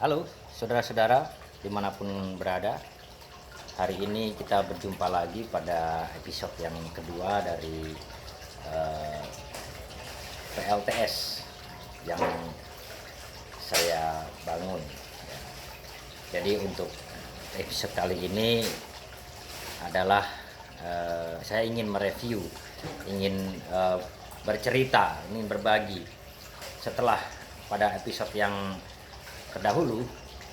Halo saudara-saudara dimanapun berada. Hari ini kita berjumpa lagi pada episode yang kedua dari PLTS yang saya bangun. Jadi untuk episode kali ini adalah saya ingin mereview, ingin bercerita, ingin berbagi setelah pada episode yang terdahulu.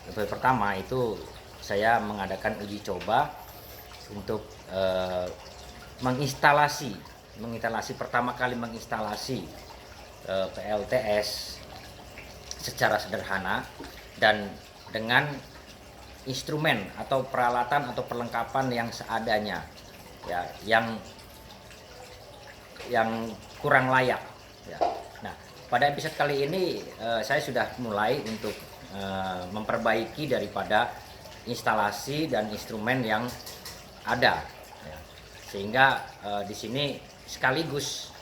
Episode pertama itu saya mengadakan uji coba untuk menginstalasi pertama kali menginstalasi PLTS secara sederhana dan dengan instrumen atau peralatan atau perlengkapan yang seadanya, ya, yang kurang layak, ya. Nah, pada episode kali ini saya sudah mulai untuk memperbaiki daripada instalasi dan instrumen yang ada, ya. Sehingga di sini sekaligus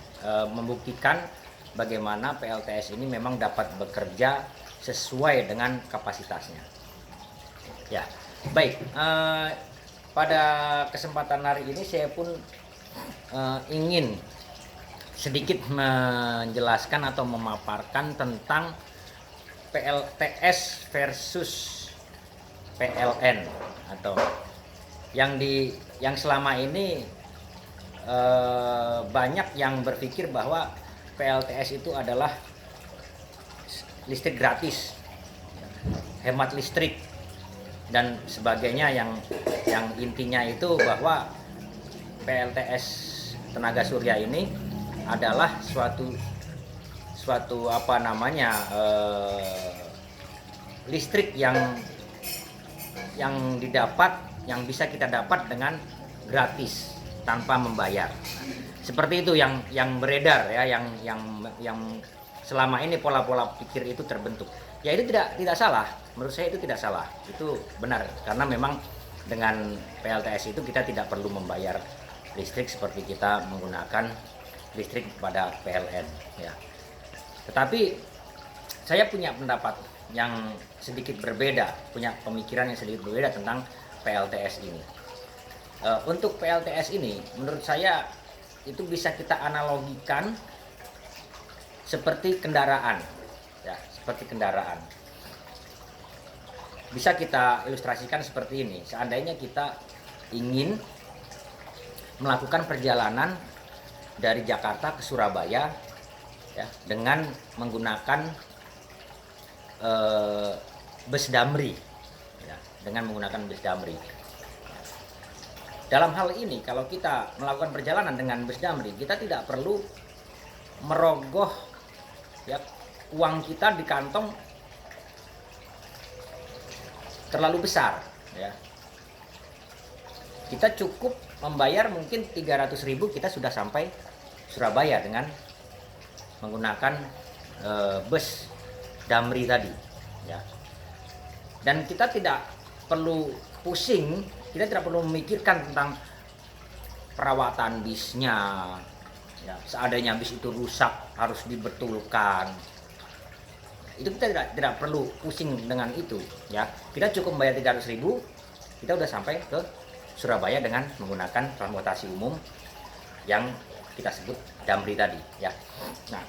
membuktikan bagaimana PLTS ini memang dapat bekerja sesuai dengan kapasitasnya. Ya, baik. Pada kesempatan hari ini saya pun ingin sedikit menjelaskan atau memaparkan tentang PLTS versus PLN, atau yang selama ini banyak yang berpikir bahwa PLTS itu adalah listrik gratis, hemat listrik dan sebagainya, yang intinya itu bahwa PLTS tenaga surya ini adalah suatu listrik yang bisa kita dapat dengan gratis tanpa membayar. Seperti itu yang beredar, ya, yang selama ini pola-pola pikir itu terbentuk. Ya, itu tidak salah. Menurut saya itu tidak salah. Itu benar, karena memang dengan PLTS itu kita tidak perlu membayar listrik seperti kita menggunakan listrik pada PLN, ya. Tetapi saya punya pendapat yang sedikit berbeda, punya pemikiran yang sedikit berbeda tentang PLTS ini. Untuk PLTS ini, menurut saya itu bisa kita analogikan seperti kendaraan, ya, seperti kendaraan. Bisa kita ilustrasikan seperti ini. Seandainya kita ingin melakukan perjalanan dari Jakarta ke Surabaya, ya, dengan menggunakan bus Damri, ya, dengan menggunakan bus Damri. Dalam hal ini, kalau kita melakukan perjalanan dengan bus Damri, kita tidak perlu merogoh, ya, uang kita di kantong terlalu besar, ya. Kita cukup membayar mungkin 300.000, kita sudah sampai Surabaya dengan menggunakan bus Damri tadi, ya. Dan kita tidak perlu pusing, kita tidak perlu memikirkan tentang perawatan bisnya, ya. Seandainya bis itu rusak harus dibetulkan, itu kita tidak perlu pusing dengan itu, ya. Kita cukup bayar 300.000, kita udah sampai ke Surabaya dengan menggunakan transportasi umum yang kita sebut Damri tadi, ya. Nah,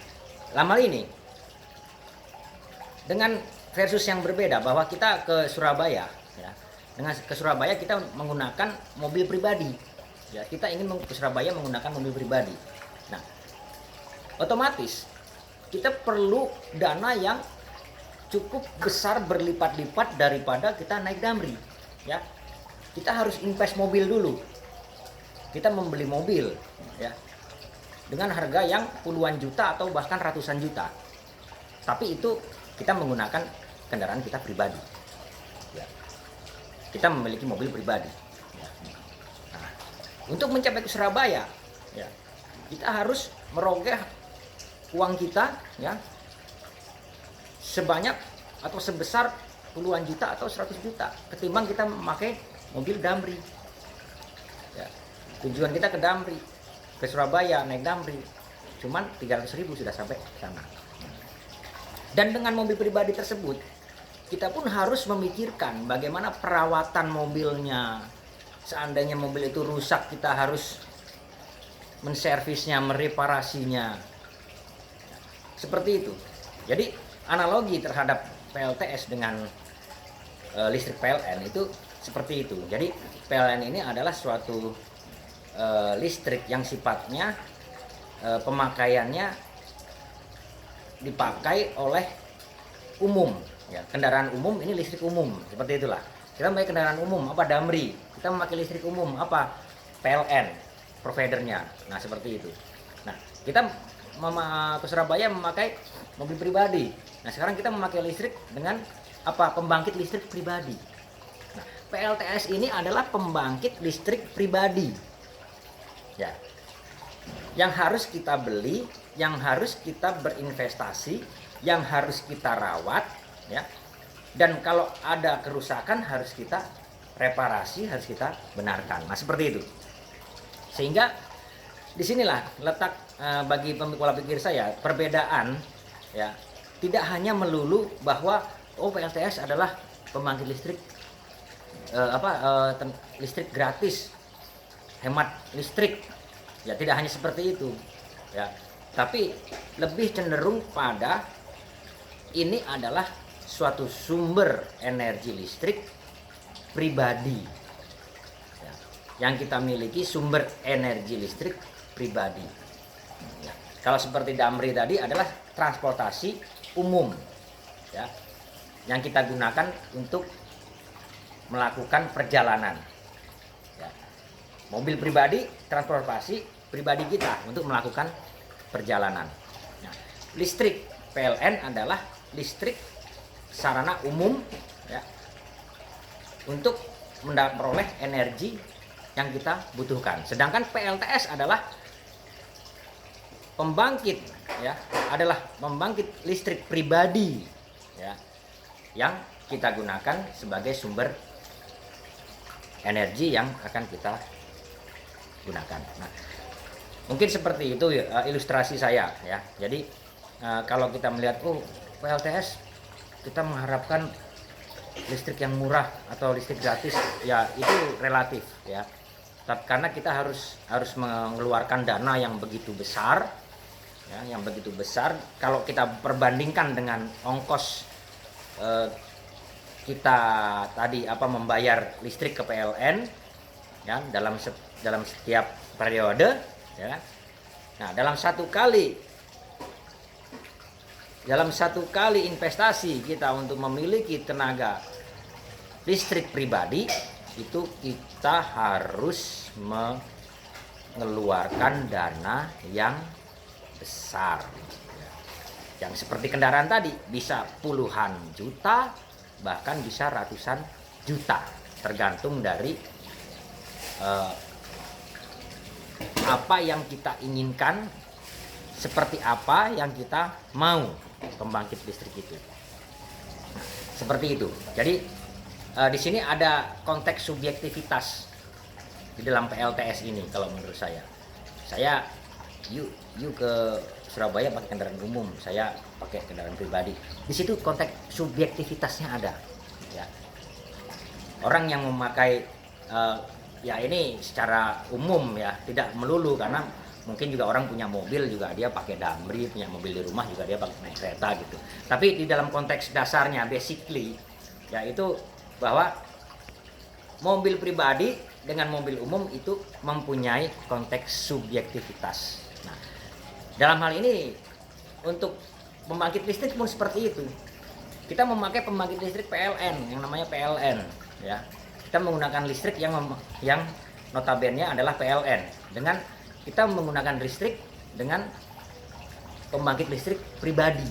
lama ini dengan versus yang berbeda, bahwa kita ke Surabaya, ya, dengan ke Surabaya kita menggunakan mobil pribadi, ya. Kita ingin ke Surabaya menggunakan mobil pribadi. Nah, otomatis kita perlu dana yang cukup besar, berlipat-lipat daripada kita naik Damri, ya. Kita harus invest mobil dulu. Kita membeli mobil, ya, dengan harga yang puluhan juta atau bahkan ratusan juta. Tapi itu kita menggunakan kendaraan kita pribadi, ya. Kita memiliki mobil pribadi, ya. Nah, untuk mencapai ke Surabaya, ya, kita harus merogoh uang kita, ya, sebanyak atau sebesar puluhan juta atau 100 juta ketimbang kita memakai mobil Damri, ya. Tujuan kita ke Damri, ke Surabaya naik Damri, cuman 300.000 sudah sampai sana. Dan dengan mobil pribadi tersebut kita pun harus memikirkan bagaimana perawatan mobilnya. Seandainya mobil itu rusak, kita harus menservisnya, mereparasinya. Seperti itu. Jadi analogi terhadap PLTS dengan listrik PLN itu seperti itu. Jadi PLN ini adalah suatu listrik yang sifatnya pemakaiannya dipakai oleh umum, ya, kendaraan umum. Ini listrik umum, seperti itulah. Kita memakai kendaraan umum, apa, Damri, kita memakai listrik umum, apa, PLN, providernya. Nah, seperti itu. Nah, kita ke Surabaya memakai mobil pribadi. Nah, sekarang kita memakai listrik dengan apa, pembangkit listrik pribadi. Nah, PLTS ini adalah pembangkit listrik pribadi, ya, yang harus kita beli, yang harus kita berinvestasi, yang harus kita rawat, ya. Dan kalau ada kerusakan harus kita reparasi, harus kita benarkan. Nah, seperti itu. Sehingga disinilah letak bagi pola pikir saya, perbedaan, ya, tidak hanya melulu bahwa PLTS adalah pembangkit listrik listrik gratis, hemat listrik. Ya, tidak hanya seperti itu, ya, tapi lebih cenderung pada ini adalah suatu sumber energi listrik pribadi, ya, yang kita miliki, sumber energi listrik pribadi, ya. Kalau seperti Damri tadi adalah transportasi umum, ya, yang kita gunakan untuk melakukan perjalanan, ya. Mobil pribadi, transportasi pribadi kita untuk melakukan perjalanan. Nah, listrik PLN adalah listrik sarana umum, ya, untuk memperoleh energi yang kita butuhkan. Sedangkan PLTS adalah pembangkit, ya, adalah pembangkit listrik pribadi, ya, yang kita gunakan sebagai sumber energi yang akan kita gunakan. Nah, mungkin seperti itu ilustrasi saya, ya. Jadi kalau kita melihat PLTS, kita mengharapkan listrik yang murah atau listrik gratis, ya itu relatif, ya. Karena kita harus mengeluarkan dana yang begitu besar, ya, yang begitu besar. Kalau kita perbandingkan dengan ongkos kita tadi membayar listrik ke PLN, ya, dalam setiap periode, ya. Nah, dalam satu kali investasi kita untuk memiliki tenaga listrik pribadi, itu kita harus mengeluarkan dana yang besar, ya. Yang seperti kendaraan tadi bisa puluhan juta, bahkan bisa ratusan juta, tergantung dari apa yang kita inginkan, seperti apa yang kita mau pembangkit listrik itu. Nah, seperti itu. Jadi di sini ada konteks subjektivitas di dalam PLTS ini. Kalau menurut saya yuk ke Surabaya pakai kendaraan umum, saya pakai kendaraan pribadi. Di situ konteks subjektivitasnya ada, ya. Orang yang memakai ya ini secara umum, ya, tidak melulu, karena mungkin juga orang punya mobil juga dia pakai Damri, punya mobil di rumah juga dia pakai naik kereta gitu. Tapi di dalam konteks dasarnya, basically, yaitu bahwa mobil pribadi dengan mobil umum itu mempunyai konteks subjektivitas. Nah, dalam hal ini untuk pembangkit listrik pun seperti itu. Kita memakai pembangkit listrik PLN, yang namanya PLN, ya. Kita menggunakan listrik yang notabene adalah PLN, dengan kita menggunakan listrik dengan pembangkit listrik pribadi.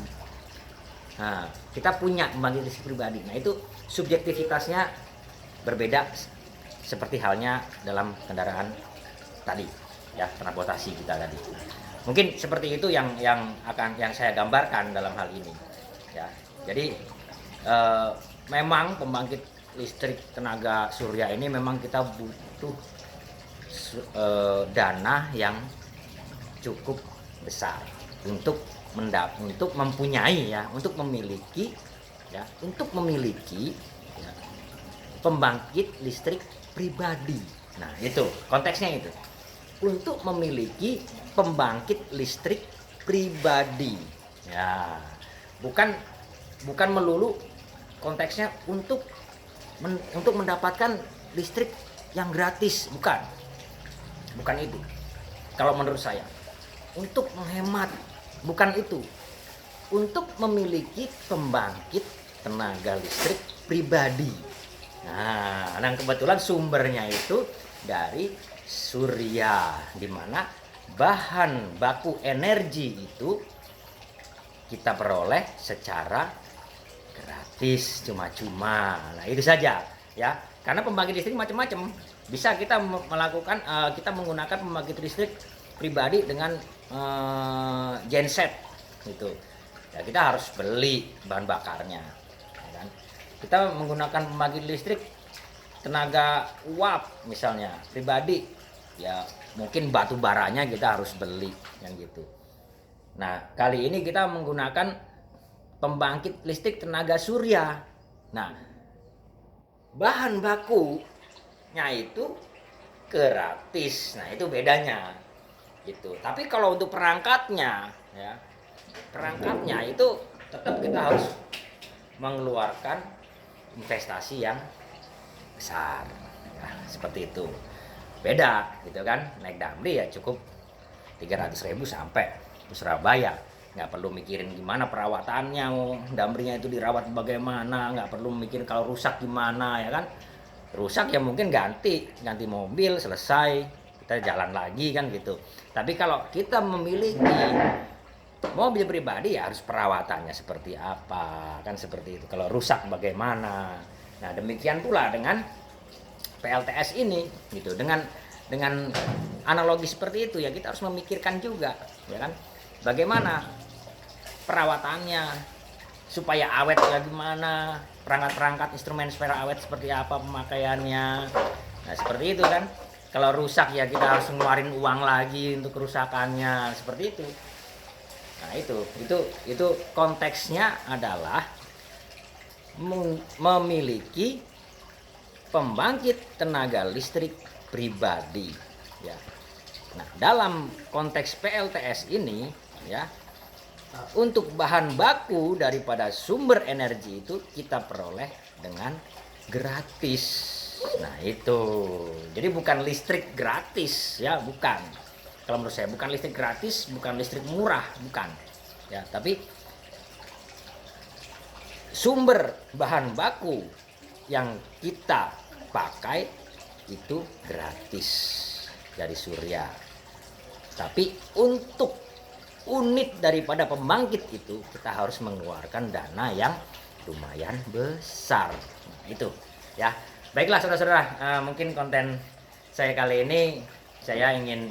Nah, kita punya pembangkit listrik pribadi. Nah, itu subjektivitasnya berbeda, seperti halnya dalam kendaraan tadi, ya, transportasi kita tadi. Mungkin seperti itu yang saya gambarkan dalam hal ini, ya. Jadi memang pembangkit listrik tenaga surya ini memang kita butuh dana yang cukup besar untuk mempunyai, ya, untuk memiliki ya, untuk memiliki ya, pembangkit listrik pribadi. Nah, itu konteksnya itu. Untuk memiliki pembangkit listrik pribadi. Ya, bukan melulu konteksnya untuk mendapatkan listrik yang gratis, bukan itu. Kalau menurut saya, untuk menghemat, bukan itu. Untuk memiliki pembangkit tenaga listrik pribadi. Nah, dan kebetulan sumbernya itu dari surya, di mana bahan baku energi itu kita peroleh secara gratis, cuma-cuma. Nah, itu saja ya. Karena pembangkit listrik macam-macam. Bisa kita melakukan kita menggunakan pembangkit listrik pribadi dengan genset gitu. Ya, kita harus beli bahan bakarnya. Ya kan? Kita menggunakan pembangkit listrik tenaga uap misalnya pribadi, ya mungkin batu baranya kita harus beli yang gitu. Nah, kali ini kita menggunakan pembangkit listrik tenaga surya. Nah, bahan bakunya itu gratis. Nah, itu bedanya gitu. Tapi kalau untuk perangkatnya ya, perangkatnya itu tetap kita harus mengeluarkan investasi yang besar ya, seperti itu. Beda gitu kan, naik damri ya cukup 300.000 sampai ke Surabaya, nggak perlu mikirin gimana perawatannya, damrinya itu dirawat bagaimana, nggak perlu mikirin kalau rusak gimana ya kan. Rusak ya mungkin ganti mobil, selesai, kita jalan lagi kan gitu. Tapi kalau kita memiliki mobil pribadi ya harus perawatannya seperti apa, kan seperti itu. Kalau rusak bagaimana. Nah, demikian pula dengan PLTS ini gitu. Dengan analogi seperti itu ya kita harus memikirkan juga ya kan. Bagaimana perawatannya supaya awet ya gimana, perangkat-perangkat instrumen supaya awet seperti apa pemakaiannya. Nah, seperti itu kan. Kalau rusak ya kita harus ngeluarin uang lagi untuk kerusakannya, seperti itu. Nah, itu konteksnya adalah memiliki pembangkit tenaga listrik pribadi ya. Nah, dalam konteks PLTS ini ya, untuk bahan baku daripada sumber energi itu kita peroleh dengan gratis. Nah, itu. Jadi bukan listrik gratis ya, bukan. Kalau menurut saya bukan listrik gratis, bukan listrik murah, bukan. Ya, tapi sumber bahan baku yang kita pakai itu gratis dari surya. Tapi untuk unit daripada pembangkit itu kita harus mengeluarkan dana yang lumayan besar. Nah, itu ya. Baiklah saudara-saudara, mungkin konten saya kali ini saya ingin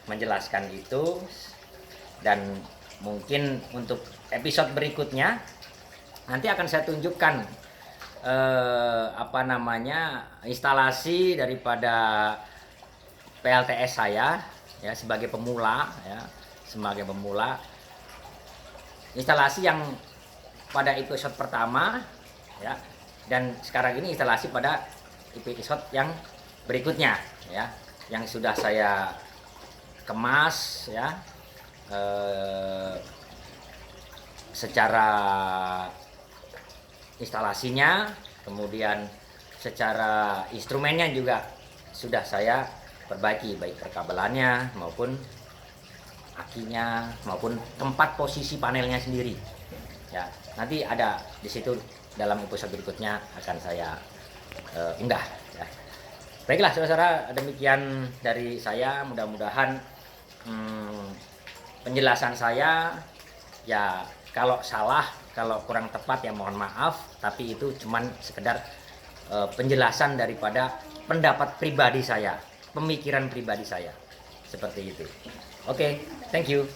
menjelaskan itu, dan mungkin untuk episode berikutnya nanti akan saya tunjukkan instalasi daripada PLTS saya ya, sebagai pemula instalasi yang pada episode pertama ya, dan sekarang ini instalasi pada episode yang berikutnya ya, yang sudah saya kemas ya secara instalasinya, kemudian secara instrumennya juga sudah saya perbaiki, baik perkabelannya maupun akinya maupun tempat posisi panelnya sendiri ya. Nanti ada di situ, dalam episode berikutnya akan saya unggah ya. Baiklah saudara-saudara, demikian dari saya. Mudah-mudahan penjelasan saya ya, kalau salah, kalau kurang tepat ya mohon maaf, tapi itu cuman sekedar penjelasan daripada pendapat pribadi saya, pemikiran pribadi saya, seperti itu. Oke, thank you.